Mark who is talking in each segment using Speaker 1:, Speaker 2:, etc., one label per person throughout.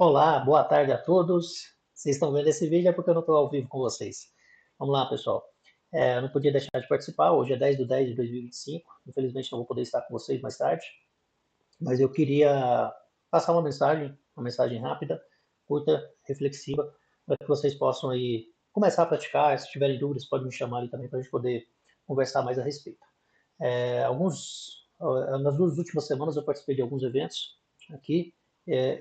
Speaker 1: Olá, boa tarde a todos. Vocês estão vendo esse vídeo é porque eu não estou ao vivo com vocês. Vamos lá, pessoal. Eu não podia deixar de participar. Hoje é 10/10/2025. Infelizmente não vou poder estar com vocês mais tarde, mas eu queria passar uma mensagem rápida, curta, reflexiva, para que vocês possam aí começar a praticar. Se tiverem dúvidas, podem me chamar ali também para a gente poder conversar mais a respeito. Nas duas últimas semanas eu participei de alguns eventos aqui.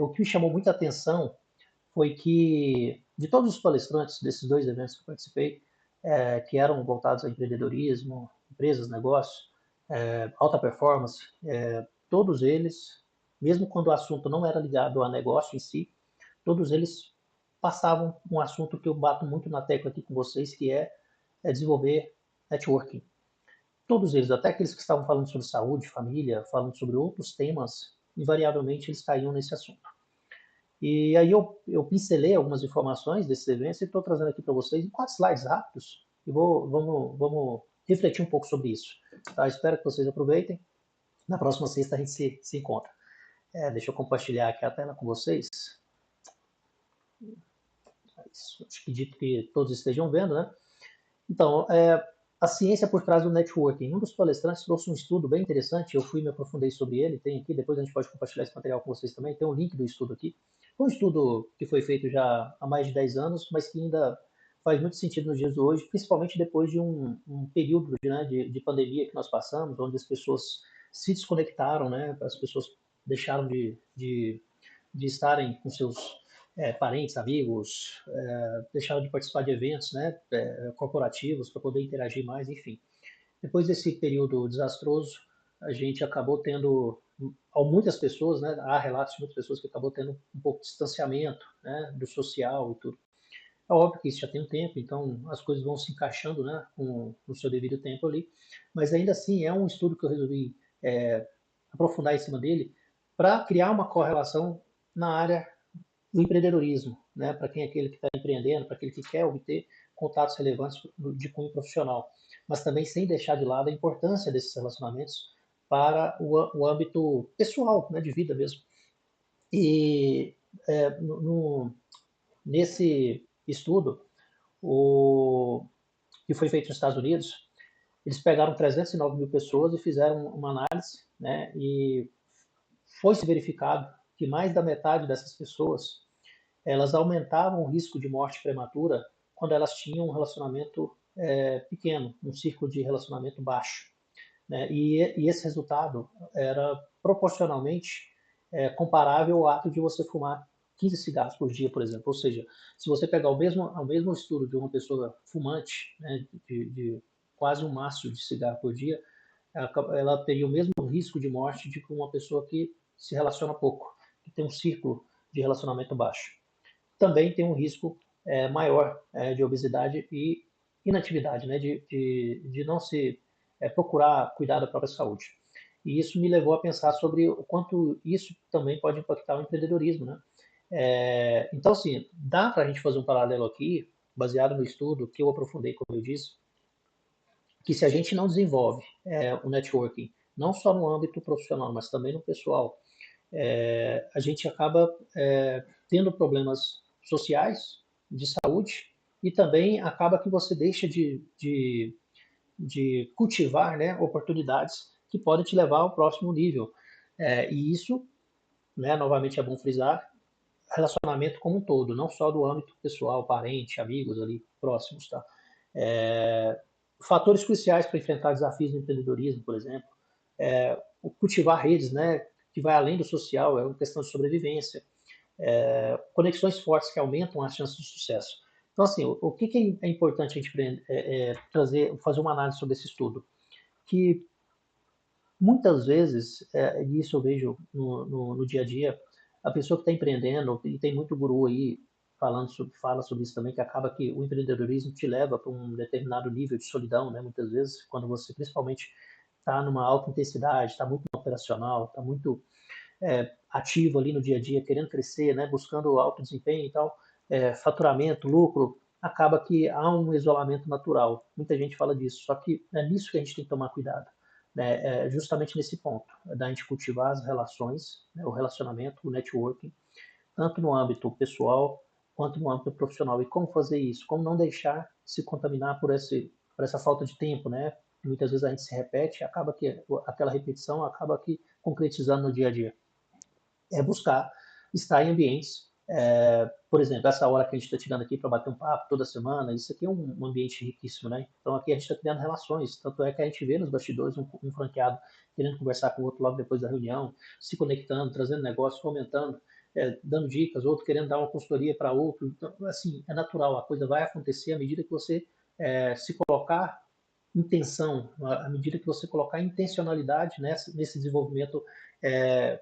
Speaker 1: O que me chamou muita atenção foi que, de todos os palestrantes desses dois eventos que eu participei, que eram voltados a empreendedorismo, empresas, negócios, alta performance, todos eles, mesmo quando o assunto não era ligado a negócio em si, todos eles passavam um assunto que eu bato muito na tecla aqui com vocês, que é desenvolver networking. Todos eles, até aqueles que estavam falando sobre saúde, família, falando sobre outros temas, invariavelmente eles caíam nesse assunto. E aí eu pincelei algumas informações desses eventos e estou trazendo aqui para vocês em 4 slides rápidos e vamos refletir um pouco sobre isso. Tá? Espero que vocês aproveitem. Na próxima sexta a gente se encontra. Deixa eu compartilhar aqui a tela com vocês. Acredito que todos estejam vendo, né? Então, a ciência por trás do networking. Um dos palestrantes trouxe um estudo bem interessante, eu fui me aprofundei sobre ele, tem aqui, depois a gente pode compartilhar esse material com vocês também, tem um link do estudo aqui. Foi um estudo que foi feito já há mais de 10 anos, mas que ainda faz muito sentido nos dias de hoje, principalmente depois de um período, né, de pandemia que nós passamos, onde as pessoas se desconectaram, né, as pessoas deixaram de estarem com seus parentes, amigos, deixaram de participar de eventos, né, corporativos para poder interagir mais, enfim. Depois desse período desastroso, a gente acabou tendo, muitas pessoas, né, há relatos de muitas pessoas que acabou tendo um pouco de distanciamento, né, do social e tudo. É óbvio que isso já tem um tempo, então as coisas vão se encaixando, né, no seu devido tempo ali, mas ainda assim é um estudo que eu resolvi aprofundar em cima dele para criar uma correlação na área do empreendedorismo, né, para quem é aquele que está empreendendo, para aquele que quer obter contatos relevantes de cunho profissional, mas também sem deixar de lado a importância desses relacionamentos para o âmbito pessoal, né, de vida mesmo. E é, no, nesse estudo, o que foi feito nos Estados Unidos, eles pegaram 309 mil pessoas e fizeram uma análise, né, e foi se verificado que mais da metade dessas pessoas elas aumentavam o risco de morte prematura quando elas tinham um relacionamento pequeno, um ciclo de relacionamento baixo. Né? E esse resultado era proporcionalmente comparável ao ato de você fumar 15 cigarros por dia, por exemplo. Ou seja, se você pegar o mesmo estudo de uma pessoa fumante, né, de quase um maço de cigarro por dia, ela teria o mesmo risco de morte de uma pessoa que se relaciona pouco, que tem um ciclo de relacionamento baixo. Também tem um risco maior de obesidade e inatividade, né, de não se procurar cuidar da própria saúde. E isso me levou a pensar sobre o quanto isso também pode impactar o empreendedorismo, né? Então, assim, dá para a gente fazer um paralelo aqui, baseado no estudo que eu aprofundei, como eu disse, que se a gente não desenvolve o networking, não só no âmbito profissional, mas também no pessoal, a gente acaba tendo problemas sociais, de saúde, e também acaba que você deixa de cultivar, né, oportunidades que podem te levar ao próximo nível. E isso, né, novamente é bom frisar, relacionamento como um todo, não só do âmbito pessoal, parente, amigos ali próximos, tá? Fatores cruciais para enfrentar desafios no empreendedorismo, por exemplo, o cultivar redes, né, que vai além do social, é uma questão de sobrevivência, conexões fortes que aumentam as chances de sucesso. Então, assim, o que é importante a gente fazer uma análise sobre esse estudo? Que muitas vezes, e isso eu vejo no dia a dia, a pessoa que está empreendendo, e tem muito guru aí fala sobre isso também, que acaba que o empreendedorismo te leva para um determinado nível de solidão, né? Muitas vezes, quando você principalmente está numa alta intensidade, está muito operacional, está muito ativo ali no dia a dia, querendo crescer, né, buscando alto desempenho e tal, faturamento, lucro, acaba que há um isolamento natural. Muita gente fala disso, só que é nisso que a gente tem que tomar cuidado, né, justamente nesse ponto, da gente cultivar as relações, né, o relacionamento, o networking, tanto no âmbito pessoal quanto no âmbito profissional. E como fazer isso? Como não deixar se contaminar por essa falta de tempo, né? Muitas vezes a gente se repete, acaba que aquela repetição acaba que concretizando no dia a dia. É buscar estar em ambientes, por exemplo, essa hora que a gente está tirando aqui para bater um papo toda semana, isso aqui é um ambiente riquíssimo, né? Então aqui a gente está criando relações, tanto é que a gente vê nos bastidores um franqueado querendo conversar com o outro logo depois da reunião, se conectando, trazendo negócio, comentando, dando dicas, outro querendo dar uma consultoria para outro. Então, assim, é natural, a coisa vai acontecer à medida que você se colocar intenção, à medida que você colocar intencionalidade nesse desenvolvimento é,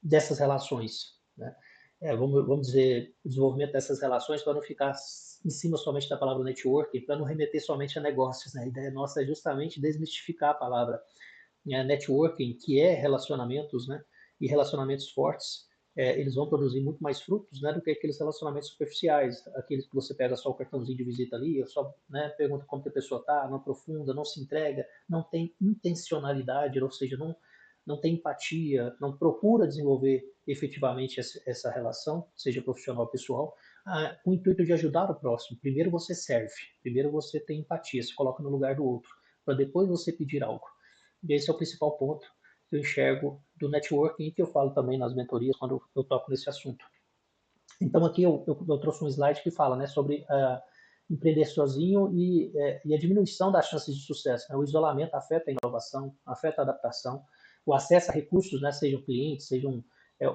Speaker 1: dessas relações, né? Vamos dizer, o desenvolvimento dessas relações para não ficar em cima somente da palavra networking, para não remeter somente a negócios, né? A ideia nossa é justamente desmistificar a palavra networking, que é relacionamentos, né? E relacionamentos fortes, eles vão produzir muito mais frutos, né, do que aqueles relacionamentos superficiais, aqueles que você pega só o cartãozinho de visita ali, só, né, pergunta como que a pessoa está, não aprofunda, não se entrega, não tem intencionalidade, ou seja, não tem empatia, não procura desenvolver efetivamente essa relação, seja profissional ou pessoal, com o intuito de ajudar o próximo. Primeiro você serve, primeiro você tem empatia, se coloca no lugar do outro, para depois você pedir algo. E esse é o principal ponto que eu enxergo do networking e que eu falo também nas mentorias quando eu toco nesse assunto. Então aqui eu trouxe um slide que fala, né, sobre empreender sozinho e a diminuição das chances de sucesso, né? O isolamento afeta a inovação, afeta a adaptação, o acesso a recursos, né, sejam clientes, sejam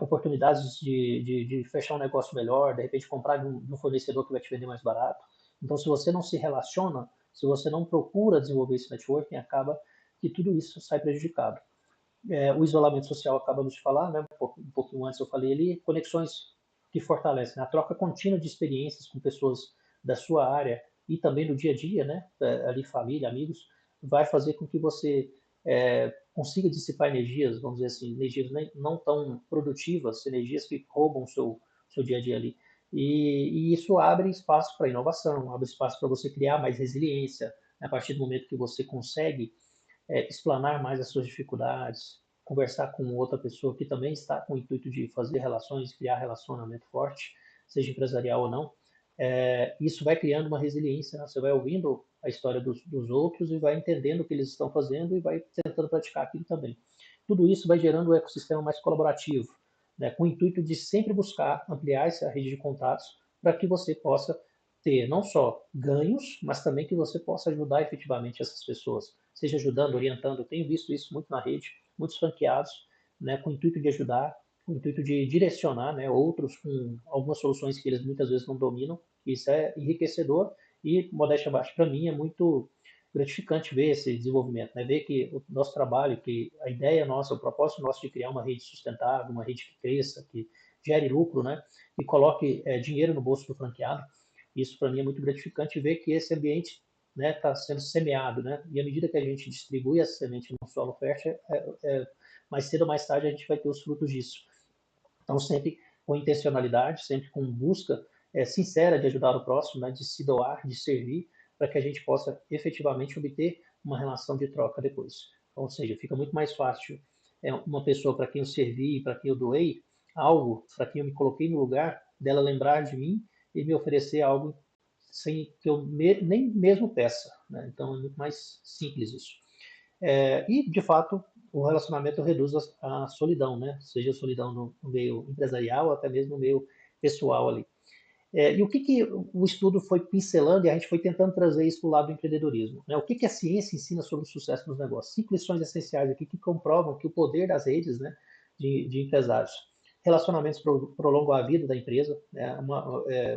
Speaker 1: oportunidades de fechar um negócio melhor, de repente comprar de um fornecedor que vai te vender mais barato. Então, se você não se relaciona, se você não procura desenvolver esse networking, acaba que tudo isso sai prejudicado. O isolamento social, acabamos de falar, né, um pouquinho antes eu falei ali, conexões que fortalecem, né, a troca contínua de experiências com pessoas da sua área e também no dia a dia, né, ali família, amigos, vai fazer com que você consiga dissipar energias, vamos dizer assim, energias não tão produtivas, energias que roubam o seu dia a dia ali. E isso abre espaço para inovação, abre espaço para você criar mais resiliência, né, a partir do momento que você consegue explanar mais as suas dificuldades, conversar com outra pessoa que também está com o intuito de fazer relações, criar relacionamento forte, seja empresarial ou não, isso vai criando uma resiliência, né? Você vai ouvindo a história dos outros e vai entendendo o que eles estão fazendo e vai tentando praticar aquilo também. Tudo isso vai gerando um ecossistema mais colaborativo, né? Com o intuito de sempre buscar ampliar essa rede de contatos para que você possa ter não só ganhos, mas também que você possa ajudar efetivamente essas pessoas, seja ajudando, orientando. Eu tenho visto isso muito na rede, muitos franqueados, né, com o intuito de ajudar, com o intuito de direcionar, né, outros com algumas soluções que eles muitas vezes não dominam. Isso é enriquecedor e, modéstia abaixo, para mim é muito gratificante ver esse desenvolvimento, né? Ver que o nosso trabalho, que a ideia nossa, o propósito nosso de criar uma rede sustentável, uma rede que cresça, que gere lucro, né? E coloque dinheiro no bolso do franqueado. Isso para mim é muito gratificante ver que esse ambiente está sendo semeado, né? E à medida que a gente distribui essa semente no solo fértil, mais cedo ou mais tarde a gente vai ter os frutos disso. Então, sempre com intencionalidade, sempre com busca sincera de ajudar o próximo, né, de se doar, de servir, para que a gente possa efetivamente obter uma relação de troca depois. Ou seja, fica muito mais fácil uma pessoa para quem eu servi, para quem eu doei algo, para quem eu me coloquei no lugar, dela lembrar de mim e me oferecer algo sem que eu nem mesmo peça. Né? Então, é muito mais simples isso. E, de fato, o relacionamento reduz a solidão, né? Seja a solidão no meio empresarial, até mesmo no meio pessoal ali. E o que o estudo foi pincelando e a gente foi tentando trazer isso para o lado do empreendedorismo? Né? O que a ciência ensina sobre o sucesso nos negócios? 5 lições essenciais aqui que comprovam que o poder das redes, né, de empresários. Relacionamentos prolongam a vida da empresa. Né?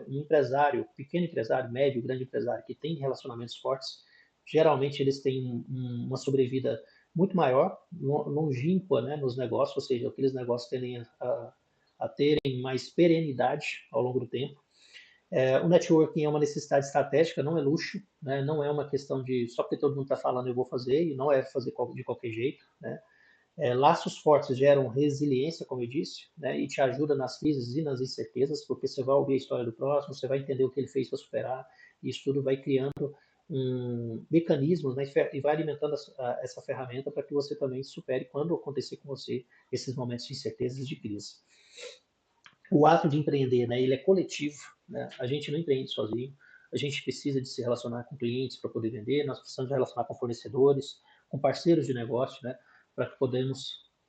Speaker 1: Um empresário, pequeno empresário, médio, grande empresário, que tem relacionamentos fortes, geralmente eles têm uma sobrevida muito maior, longínqua, né, nos negócios, ou seja, aqueles negócios tendem a terem mais perenidade ao longo do tempo. O networking é uma necessidade estratégica, não é luxo, né? Não é uma questão de só porque todo mundo está falando eu vou fazer, e não é fazer de qualquer jeito. Né? Laços fortes geram resiliência, como eu disse, né? E te ajuda nas crises e nas incertezas, porque você vai ouvir a história do próximo, você vai entender o que ele fez para superar, e isso tudo vai criando mecanismos, né? E vai alimentando essa ferramenta para que você também supere quando acontecer com você esses momentos de incertezas e de crise. O ato de empreender, né, ele é coletivo, né? A gente não empreende sozinho, a gente precisa de se relacionar com clientes para poder vender, nós precisamos de relacionar com fornecedores, com parceiros de negócio, né, para que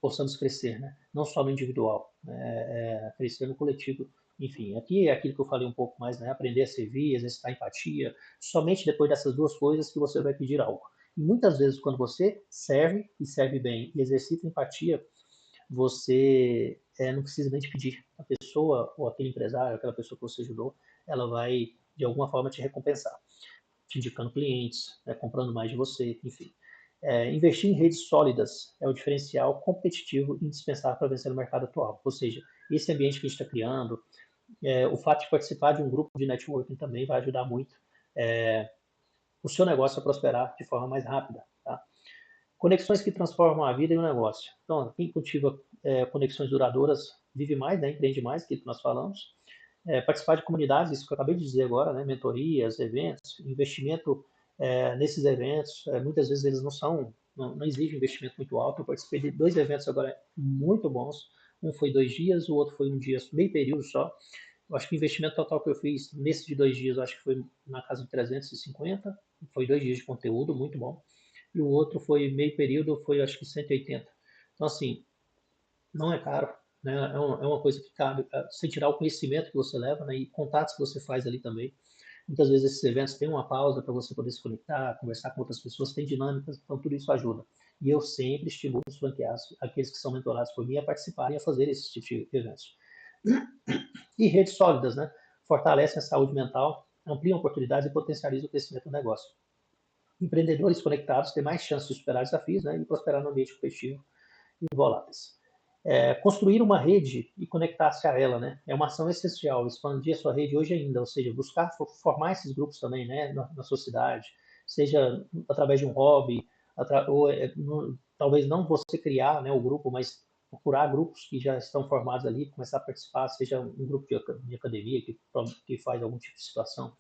Speaker 1: possamos crescer, né? Não só no individual, né, crescer no coletivo. Enfim, aqui é aquilo que eu falei um pouco mais, né? Aprender a servir, exercitar empatia. Somente depois dessas duas coisas que você vai pedir algo. E muitas vezes, quando você serve e serve bem e exercita empatia, você não precisa nem de pedir. A pessoa, ou aquele empresário, aquela pessoa que você ajudou, ela vai, de alguma forma, te recompensar, te indicando clientes, né, comprando mais de você, enfim. Investir em redes sólidas é o diferencial competitivo indispensável para vencer no mercado atual. Ou seja, esse ambiente que a gente está criando, o fato de participar de um grupo de networking também vai ajudar muito o seu negócio a prosperar de forma mais rápida. Tá? Conexões que transformam a vida e o negócio. Então, quem cultiva conexões duradouras vive mais, né, empreende mais, que nós falamos. Participar de comunidades, isso que eu acabei de dizer agora, né, mentorias, eventos, investimento nesses eventos, muitas vezes eles não exigem investimento muito alto. Eu participei de 2 eventos agora muito bons. Um foi 2 dias, o outro foi um dia, meio período só. Eu acho que o investimento total que eu fiz nesse de 2 dias, eu acho que foi na casa de 350. Foi 2 dias de conteúdo, muito bom. E o outro foi meio período, foi acho que 180. Então, assim, não é caro, né? É uma coisa que cabe, sem tirar o conhecimento que você leva, né? E contatos que você faz ali também. Muitas vezes esses eventos têm uma pausa para você poder se conectar, conversar com outras pessoas, tem dinâmicas, então tudo isso ajuda. E eu sempre estimulo os franqueados, aqueles que são mentorados por mim, a participarem, a fazer esse tipo de eventos. E redes sólidas, né? Fortalecem a saúde mental, ampliam oportunidades e potencializam o crescimento do negócio. Empreendedores conectados têm mais chances de superar desafios, né, e prosperar no ambiente competitivo e voláteis. Construir uma rede e conectar-se a ela, né, é uma ação essencial. Expandir a sua rede hoje ainda, ou seja, buscar formar esses grupos também, né, na sua cidade, seja através de um hobby, ou talvez não você criar, né, o grupo, mas procurar grupos que já estão formados ali, começar a participar, seja um grupo de academia que faz algum tipo de situação,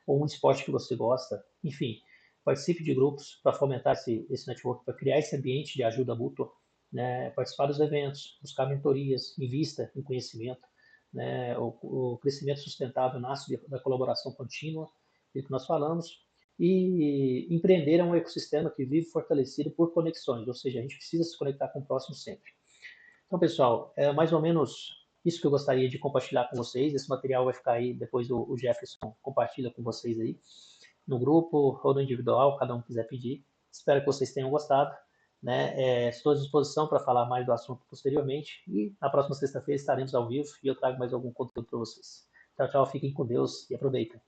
Speaker 1: ou um esporte que você gosta, enfim, participe de grupos para fomentar esse network, para criar esse ambiente de ajuda mútua, né, participar dos eventos, buscar mentorias, invista em conhecimento, né, o crescimento sustentável nasce da colaboração contínua, do que nós falamos, e empreender é um ecossistema que vive fortalecido por conexões, ou seja, a gente precisa se conectar com o próximo sempre. Então, pessoal, é mais ou menos isso que eu gostaria de compartilhar com vocês. Esse material vai ficar aí, depois o Jefferson compartilha com vocês aí, no grupo ou no individual, cada um quiser pedir. Espero que vocês tenham gostado. Né? Estou à disposição para falar mais do assunto posteriormente. E na próxima sexta-feira estaremos ao vivo e eu trago mais algum conteúdo para vocês. Tchau, tchau. Fiquem com Deus e aproveitem.